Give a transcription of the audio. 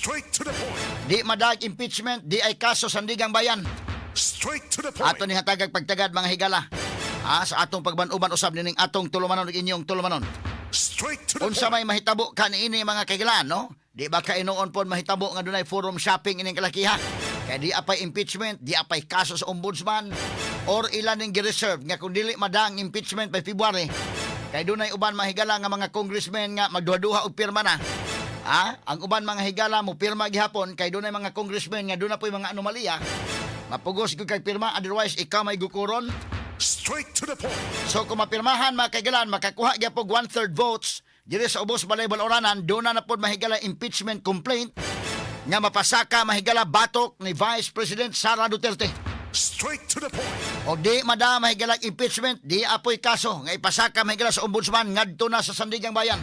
Straight to the point. Di madag impeachment, di ay kaso sandigang bayan. Straight to the point. Ato ni hatagag pagtagad mga higala. Sa atong pagbanuban usab nining atong tulumanon ug inyong tulumanon. Straight to the Unsa point. may mahitabo kaniini mga kaigalan, no? Di ba kainoon pon mahitabo nga dunay forum shopping ining kalakiha? Kaya di apay impeachment, di apay kaso sa ombudsman or ilan ning gi-reserve nga kung dili madang impeachment by February. Kay dunay uban mahigala nga mga congressmen nga magduha-duha og pirma na. Ang uban mga higala mo pirma gihapon kay dunay mga congressmen nga dunay po'y mga anomalya. Mapugos gyud kay pirma otherwise ikaw may gukuron. Straight to the point. So kung mapirmahan mga kaigalan, makakuha gyapon 1/3 votes diri sa ubos balay baloranan, doon na pod mahigala impeachment complaint nga mapasaka mahigala batok ni Vice President Sara Duterte. Straight to the point. O di mada mahigala impeachment, di apoy kaso nga ipasaka mahigala sa ombudsman ngadto na sa sandigang bayan.